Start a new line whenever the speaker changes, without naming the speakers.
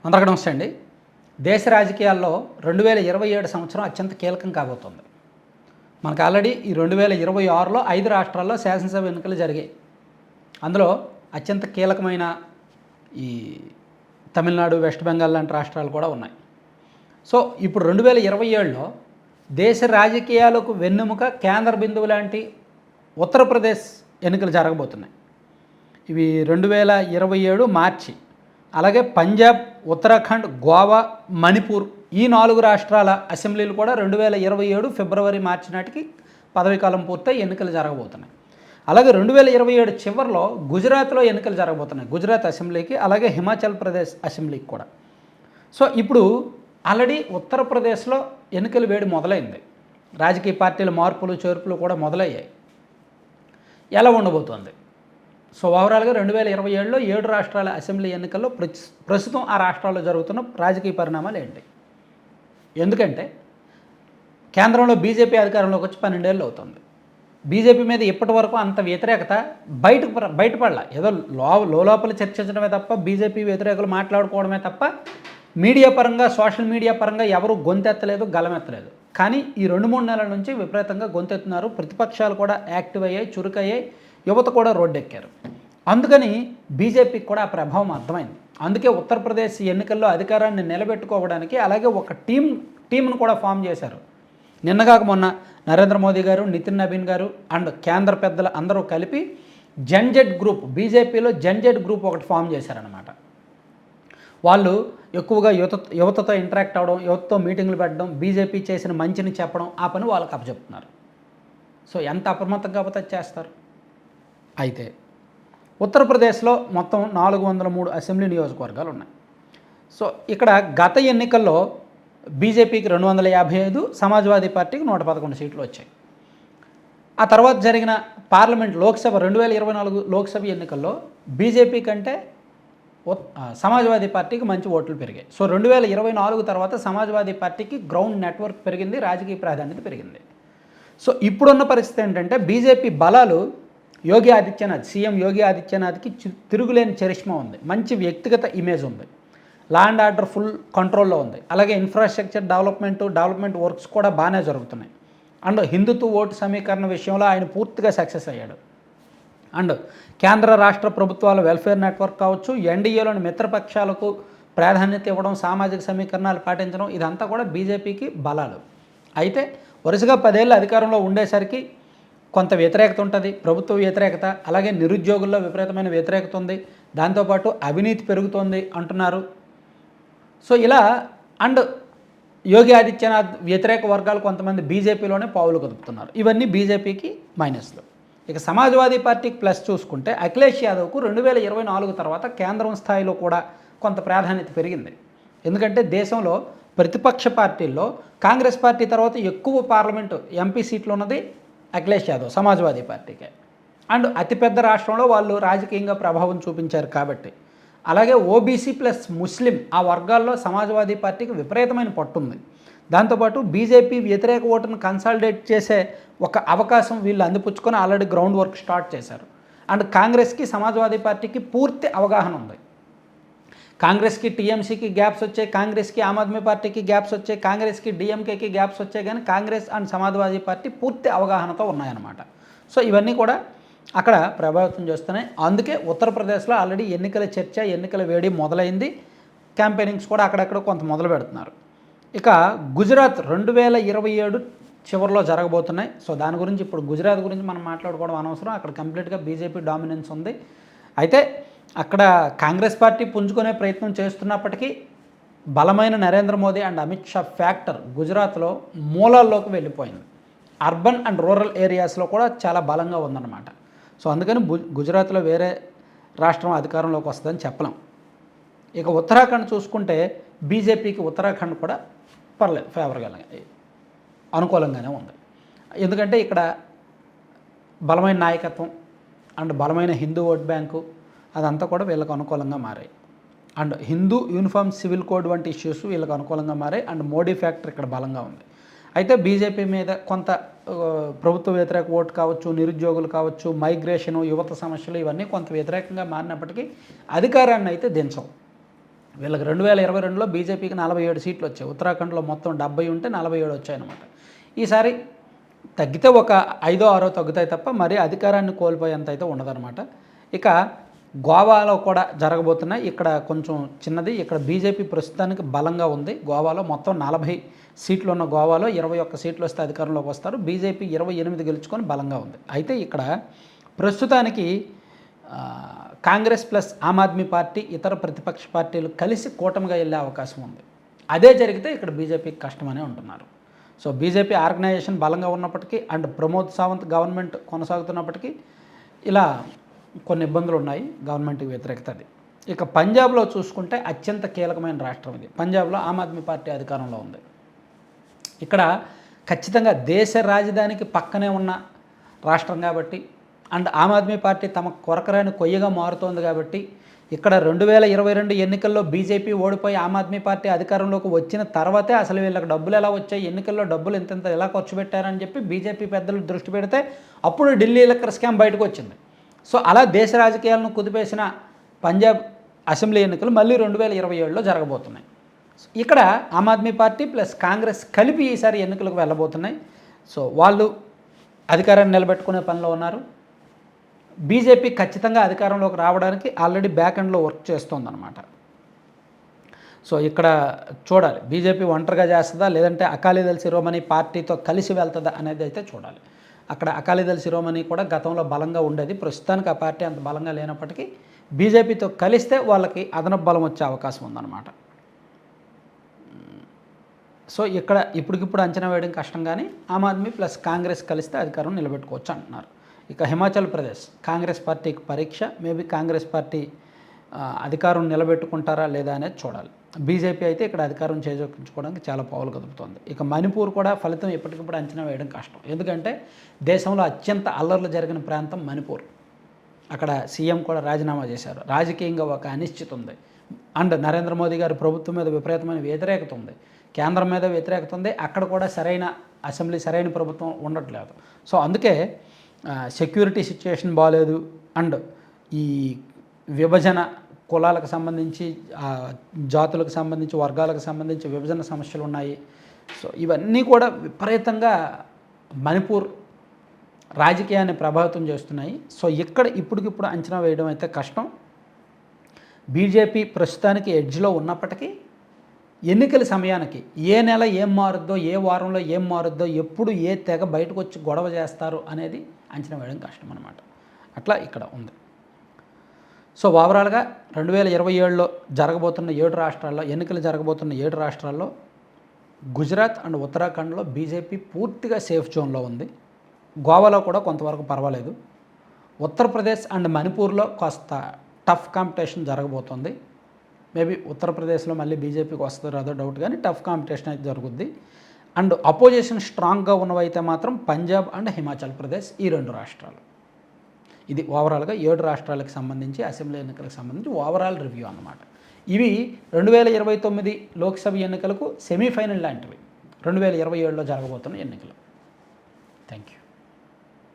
అందరికీ నమస్తే అండి. దేశ రాజకీయాల్లో 2027 సంవత్సరం అత్యంత కీలకం కాబోతోంది. మనకు ఆల్రెడీ ఈ 2026లో 5 రాష్ట్రాల్లో శాసనసభ ఎన్నికలు జరిగాయి. అందులో అత్యంత కీలకమైన ఈ తమిళనాడు, వెస్ట్ బెంగాల్ లాంటి రాష్ట్రాలు కూడా ఉన్నాయి. సో ఇప్పుడు 2027లో దేశ రాజకీయాలకు వెన్నెముక కేంద్ర బిందువు లాంటి ఉత్తరప్రదేశ్ ఎన్నికలు జరగబోతున్నాయి. ఇవి 2027 మార్చి. అలాగే పంజాబ్, ఉత్తరాఖండ్, గోవా, మణిపూర్ ఈ 4 రాష్ట్రాల అసెంబ్లీలు కూడా 2027 ఫిబ్రవరి, మార్చి నాటికి పదవీకాలం పూర్తయి ఎన్నికలు జరగబోతున్నాయి. అలాగే 2027 చివరిలో గుజరాత్లో ఎన్నికలు జరగబోతున్నాయి. గుజరాత్ అసెంబ్లీకి, అలాగే హిమాచల్ ప్రదేశ్ అసెంబ్లీకి కూడా. సో ఇప్పుడు ఆల్రెడీ ఉత్తరప్రదేశ్లో ఎన్నికల వేడి మొదలైంది. రాజకీయ పార్టీల మార్పులు చేర్పులు కూడా మొదలయ్యాయి. ఎలా ఉండబోతోంది? సో ఓవరాల్గా 2027లో 7 రాష్ట్రాల అసెంబ్లీ ఎన్నికల్లో ప్రస్తుతం ఆ రాష్ట్రాల్లో జరుగుతున్న రాజకీయ పరిణామాలు ఏంటి? ఎందుకంటే కేంద్రంలో బీజేపీ అధికారంలోకి వచ్చి 12 ఏళ్ళు అవుతుంది. బీజేపీ మీద ఇప్పటి వరకు అంత వ్యతిరేకత బయటపడలా. ఏదో లోపల చర్చించడమే తప్ప, బీజేపీ వ్యతిరేకులు మాట్లాడుకోవడమే తప్ప, మీడియా పరంగా, సోషల్ మీడియా పరంగా ఎవరు గొంతెత్తలేదు, గలమెత్తలేదు. కానీ ఈ 2-3 నెలల నుంచి విపరీతంగా గొంతెత్తున్నారు. ప్రతిపక్షాలు కూడా యాక్టివ్ అయ్యాయి, చురుకయ్యాయి, యువత కూడా రోడ్డెక్కారు. అందుకని బీజేపీకి కూడా ఆ ప్రభావం అర్థమైంది. అందుకే ఉత్తరప్రదేశ్ ఎన్నికల్లో అధికారాన్ని నిలబెట్టుకోవడానికి అలాగే ఒక టీంను కూడా ఫామ్ చేశారు. నిన్నగాక మొన్న నరేంద్ర మోదీ గారు, నితిన్ నబీన్ గారు అండ్ కేంద్ర పెద్దలు అందరూ కలిపి జన్జెడ్ గ్రూప్, బీజేపీలో జన్జెడ్ గ్రూప్ ఒకటి ఫామ్ చేశారనమాట. వాళ్ళు ఎక్కువగా యువతతో ఇంటరాక్ట్ అవ్వడం, యువతతో మీటింగ్లు పెట్టడం, బీజేపీ చేసిన మంచిని చెప్పడం, ఆ పని వాళ్ళకి అప్పచెప్తున్నారు. సో ఎంత అప్రమత్తం కాకపోతే చేస్తారు. అయితే ఉత్తరప్రదేశ్లో మొత్తం 403 అసెంబ్లీ నియోజకవర్గాలు ఉన్నాయి. సో ఇక్కడ గత ఎన్నికల్లో బీజేపీకి 255, సమాజ్వాదీ పార్టీకి 111 సీట్లు వచ్చాయి. ఆ తర్వాత జరిగిన పార్లమెంట్ లోక్సభ 2024 లోక్సభ ఎన్నికల్లో బీజేపీ కంటే సమాజ్వాదీ పార్టీకి మంచి ఓట్లు పెరిగాయి. సో 2024 తర్వాత సమాజ్వాదీ పార్టీకి గ్రౌండ్ నెట్వర్క్ పెరిగింది, రాజకీయ ప్రాధాన్యత పెరిగింది. సో ఇప్పుడున్న పరిస్థితి ఏంటంటే బీజేపీ బలాలు యోగి ఆదిత్యనాథ్, సీఎం యోగి ఆదిత్యనాథ్కి తిరుగులేని చరిష్మా ఉంది, మంచి వ్యక్తిగత ఇమేజ్ ఉంది, లా అండ్ ఆర్డర్ ఫుల్ కంట్రోల్లో ఉంది, అలాగే ఇన్ఫ్రాస్ట్రక్చర్ డెవలప్మెంట్ వర్క్స్ కూడా బాగానే జరుగుతున్నాయి. అండ్ హిందుత్వ ఓటు సమీకరణ విషయంలో ఆయన పూర్తిగా సక్సెస్ అయ్యాడు. అండ్ కేంద్ర రాష్ట్ర ప్రభుత్వాల వెల్ఫేర్ నెట్వర్క్ కావచ్చు, ఎన్డీఏలోని మిత్రపక్షాలకు ప్రాధాన్యత ఇవ్వడం, సామాజిక సమీకరణాలు పాటించడం, ఇదంతా కూడా బీజేపీకి బలాలు. అయితే వరుసగా 10 ఏళ్ళు అధికారంలో ఉండేసరికి కొంత వ్యతిరేకత ఉంటుంది, ప్రభుత్వ వ్యతిరేకత, అలాగే నిరుద్యోగుల్లో విపరీతమైన వ్యతిరేకత ఉంది, దాంతోపాటు అవినీతి పెరుగుతోంది అంటున్నారు. సో ఇలా అండ్ యోగి ఆదిత్యనాథ్ వ్యతిరేక వర్గాలు కొంతమంది బీజేపీలోనే పావులు కదుపుతున్నారు. ఇవన్నీ బీజేపీకి మైనస్లు. ఇక సమాజ్వాదీ పార్టీకి ప్లస్ చూసుకుంటే అఖిలేష్ యాదవ్కు 2024 తర్వాత కేంద్రం స్థాయిలో కూడా కొంత ప్రాధాన్యత పెరిగింది. ఎందుకంటే దేశంలో ప్రతిపక్ష పార్టీల్లో కాంగ్రెస్ పార్టీ తర్వాత ఎక్కువ పార్లమెంటు ఎంపీ సీట్లు ఉన్నది అఖిలేష్ యాదవ్, సమాజ్వాదీ పార్టీకే. అండ్ అతిపెద్ద రాష్ట్రంలో వాళ్ళు రాజకీయంగా ప్రభావం చూపించారు కాబట్టి. అలాగే ఓబీసీ ప్లస్ ముస్లిం ఆ వర్గాల్లో సమాజ్వాదీ పార్టీకి విపరీతమైన పట్టుంది. దాంతోపాటు బీజేపీ వ్యతిరేక ఓటును కన్సాలిడేట్ చేసే ఒక అవకాశం వీళ్ళు అందిపుచ్చుకొని ఆల్రెడీ గ్రౌండ్ వర్క్ స్టార్ట్ చేశారు. అండ్ కాంగ్రెస్కి, సమాజ్వాదీ పార్టీకి పూర్తి అవగాహన ఉంది. కాంగ్రెస్కి టీఎంసీకి గ్యాప్స్ వచ్చాయి, కాంగ్రెస్కి ఆమ్ ఆద్మీ పార్టీకి గ్యాప్స్ వచ్చాయి, కాంగ్రెస్కి డిఎంకేకి గ్యాప్స్ వచ్చాయి, కానీ కాంగ్రెస్ అండ్ సమాజ్వాదీ పార్టీ పూర్తి అవగాహనతో ఉన్నాయన్నమాట. సో ఇవన్నీ కూడా అక్కడ ప్రభావితం చేస్తున్నాయి. అందుకే ఉత్తరప్రదేశ్లో ఆల్రెడీ ఎన్నికల చర్చ, ఎన్నికల వేడి మొదలైంది. క్యాంపెయినింగ్స్ కూడా అక్కడక్కడ కొంత మొదలు పెడుతున్నారు. ఇక గుజరాత్ 2027 చివరిలో జరగబోతున్నాయి. సో దాని గురించి ఇప్పుడు గుజరాత్ గురించి మనం మాట్లాడుకోవడం అనవసరం. అక్కడ కంప్లీట్గా బీజేపీ డామినెన్స్ ఉంది. అయితే అక్కడ కాంగ్రెస్ పార్టీ పుంజుకునే ప్రయత్నం చేస్తున్నప్పటికీ బలమైన నరేంద్ర మోదీ అండ్ అమిత్ షా ఫ్యాక్టర్ గుజరాత్లో మూలాల్లోకి వెళ్ళిపోయింది. అర్బన్ అండ్ రూరల్ ఏరియాస్లో కూడా చాలా బలంగా ఉందన్నమాట. సో అందుకని గుజరాత్లో వేరే రాష్ట్రం అధికారంలోకి వస్తుందని చెప్పలేం. ఇక ఉత్తరాఖండ్ చూసుకుంటే బీజేపీకి ఉత్తరాఖండ్ కూడా పర్లేదు, ఫేవర్గా అనుకూలంగానే ఉంది. ఎందుకంటే ఇక్కడ బలమైన నాయకత్వం అండ్ బలమైన హిందూ ఓట్ బ్యాంకు అదంతా కూడా వీళ్ళకు అనుకూలంగా మారాయి. And Hindu uniform civil code వంటి ఇష్యూస్ వీళ్ళకి అనుకూలంగా మారాయి. అండ్ మోడీ ఫ్యాక్టర్ ఇక్కడ బలంగా ఉంది. అయితే బీజేపీ మీద కొంత ప్రభుత్వ వ్యతిరేక ఓటు కావచ్చు, నిరుద్యోగులు కావచ్చు, మైగ్రేషను, యువత సమస్యలు ఇవన్నీ కొంత వ్యతిరేకంగా మారినప్పటికీ అధికారాన్ని అయితే దించవు. వీళ్ళకి 2022లో బీజేపీకి 47 సీట్లు వచ్చాయి. ఉత్తరాఖండ్లో మొత్తం 70 ఉంటే 47 వచ్చాయన్నమాట. ఈసారి తగ్గితే ఒక 5-6 తగ్గుతాయి తప్ప మరీ అధికారాన్ని కోల్పోయేంత అయితే ఉండదన్నమాట. ఇక గోవాలో కూడా జరగబోతున్నాయి. ఇక్కడ కొంచెం చిన్నది. ఇక్కడ బీజేపీ ప్రస్తుతానికి బలంగా ఉంది. గోవాలో మొత్తం 40 సీట్లు ఉన్న గోవాలో 21 సీట్లు వస్తే అధికారంలోకి వస్తారు. బీజేపీ 28 గెలుచుకొని బలంగా ఉంది. అయితే ఇక్కడ ప్రస్తుతానికి కాంగ్రెస్ ప్లస్ ఆమ్ ఆద్మీ పార్టీ ఇతర ప్రతిపక్ష పార్టీలు కలిసి కూటమిగా వెళ్ళే అవకాశం ఉంది. అదే జరిగితే ఇక్కడ బీజేపీకి కష్టమనే ఉంటున్నారు. సో బీజేపీ ఆర్గనైజేషన్ బలంగా ఉన్నప్పటికీ అండ్ ప్రమోద్ సావంత్ గవర్నమెంట్ కొనసాగుతున్నప్పటికీ ఇలా కొన్ని ఇబ్బందులు ఉన్నాయి గవర్నమెంట్కి వ్యతిరేకతది. ఇక పంజాబ్లో చూసుకుంటే అత్యంత కీలకమైన రాష్ట్రం ఇది. పంజాబ్లో ఆమ్ ఆద్మీ పార్టీ అధికారంలో ఉంది. ఇక్కడ ఖచ్చితంగా దేశ రాజధానికి పక్కనే ఉన్న రాష్ట్రం కాబట్టి అండ్ ఆమ్ ఆద్మీ పార్టీ తమ కొరకరాని కొయ్యగా మారుతోంది కాబట్టి ఇక్కడ 2022 ఎన్నికల్లో బీజేపీ ఓడిపోయి ఆమ్ ఆద్మీ పార్టీ అధికారంలోకి వచ్చిన తర్వాతే అసలు వీళ్ళకి డబ్బులు ఎలా వచ్చాయి, ఎన్నికల్లో డబ్బులు ఇంత ఎలా ఖర్చు పెట్టారని చెప్పి బీజేపీ పెద్దలు దృష్టి పెడితే అప్పుడు ఢిల్లీ లిక్కర్ స్కామ్ బయటకు వచ్చింది. సో అలా దేశ రాజకీయాలను కుదిపేసిన పంజాబ్ అసెంబ్లీ ఎన్నికలు మళ్ళీ 2027లో జరగబోతున్నాయి. ఇక్కడ ఆమ్ ఆద్మీ పార్టీ ప్లస్ కాంగ్రెస్ కలిపి ఈసారి ఎన్నికలకు వెళ్ళబోతున్నాయి. సో వాళ్ళు అధికారాన్ని నిలబెట్టుకునే పనిలో ఉన్నారు. బీజేపీ ఖచ్చితంగా అధికారంలోకి రావడానికి ఆల్రెడీ బ్యాక్ ఎండ్లో వర్క్ చేస్తోందన్నమాట. సో ఇక్కడ చూడాలి బీజేపీ ఒంటరిగా చేస్తుందా లేదంటే అకాలీదళ్ శిరోమణి పార్టీతో కలిసి వెళ్తుందా అనేది అయితే చూడాలి. అక్కడ అకాలీదళ్ శిరోమణి కూడా గతంలో బలంగా ఉండేది. ప్రస్తుతానికి ఆ పార్టీ అంత బలంగా లేనప్పటికీ బీజేపీతో కలిస్తే వాళ్ళకి అదనపు బలం వచ్చే అవకాశం ఉందన్నమాట. సో ఇక్కడ ఇప్పటికిప్పుడు అంచనా వేయడం కష్టం, కానీ ఆమ్ ఆద్మీ ప్లస్ కాంగ్రెస్ కలిస్తే అధికారం నిలబెట్టుకోవచ్చు అంటున్నారు. ఇక హిమాచల్ ప్రదేశ్ కాంగ్రెస్ పార్టీకి పరీక్ష. మేబీ కాంగ్రెస్ పార్టీ అధికారం నిలబెట్టుకుంటారా లేదా అనేది చూడాలి. బీజేపీ అయితే ఇక్కడ అధికారం చేజెక్కించుకోవడానికి చాలా పావులు కదుపుతోంది. ఇక మణిపూర్ కూడా ఫలితం ఎప్పటికప్పుడు అంచనా వేయడం కష్టం. ఎందుకంటే దేశంలో అత్యంత అల్లర్లు జరిగిన ప్రాంతం మణిపూర్. అక్కడ సీఎం కూడా రాజీనామా చేశారు. రాజకీయంగా ఒక అనిశ్చితి ఉంది. అండ్ నరేంద్ర మోదీ గారి ప్రభుత్వం మీద విపరీతమైన వ్యతిరేకత ఉంది. కేంద్రం మీద వ్యతిరేకత ఉంది. అక్కడ కూడా సరైన అసెంబ్లీ, సరైన ప్రభుత్వం ఉండట్లేదు. సో అందుకే సెక్యూరిటీ సిచ్యుయేషన్ బాగాలేదు. అండ్ ఈ విభజన కులాలకు సంబంధించి, జాతులకు సంబంధించి, వర్గాలకు సంబంధించి విభజన సమస్యలు ఉన్నాయి. సో ఇవన్నీ కూడా విపరీతంగా మణిపూర్ రాజకీయాన్ని ప్రభావితం చేస్తున్నాయి. సో ఇక్కడ ఇప్పటికిప్పుడు అంచనా వేయడం అయితే కష్టం. బీజేపీ ప్రస్తుతానికి ఎడ్జ్లో ఉన్నప్పటికీ ఎన్నికల సమయానికి ఏ నెల ఏం మారుద్దో, ఏ వారంలో ఏం మారుద్దో, ఎప్పుడు ఏ తెగ బయటకు వచ్చి గొడవ చేస్తారు అనేది అంచనా వేయడం కష్టం అన్నమాట. అట్లా ఇక్కడ ఉంది. సో ఓవరాల్గా 2027లో జరగబోతున్న 7 రాష్ట్రాల్లో ఎన్నికలు జరగబోతున్న 7 రాష్ట్రాల్లో గుజరాత్ అండ్ ఉత్తరాఖండ్లో బీజేపీ పూర్తిగా సేఫ్ జోన్లో ఉంది. గోవాలో కూడా కొంతవరకు పర్వాలేదు. ఉత్తరప్రదేశ్ అండ్ మణిపూర్లో కాస్త టఫ్ కాంపిటీషన్ జరగబోతోంది. మేబీ ఉత్తరప్రదేశ్లో మళ్ళీ బీజేపీకి వస్తుందో రాదో డౌట్, కానీ టఫ్ కాంపిటీషన్ అయితే జరుగుద్ది. అండ్ అపోజిషన్ స్ట్రాంగ్గా ఉన్నవైతే మాత్రం పంజాబ్ అండ్ హిమాచల్ ప్రదేశ్, ఈ 2 రాష్ట్రాలు. ఇది ఓవరాల్గా 7 రాష్ట్రాలకు సంబంధించి అసెంబ్లీ ఎన్నికలకు సంబంధించి ఓవరాల్ రివ్యూ అన్నమాట. ఇవి 2029 లోక్సభ ఎన్నికలకు సెమీఫైనల్ లాంటివి 2027లో జరగబోతున్న ఎన్నికలు. Thank you.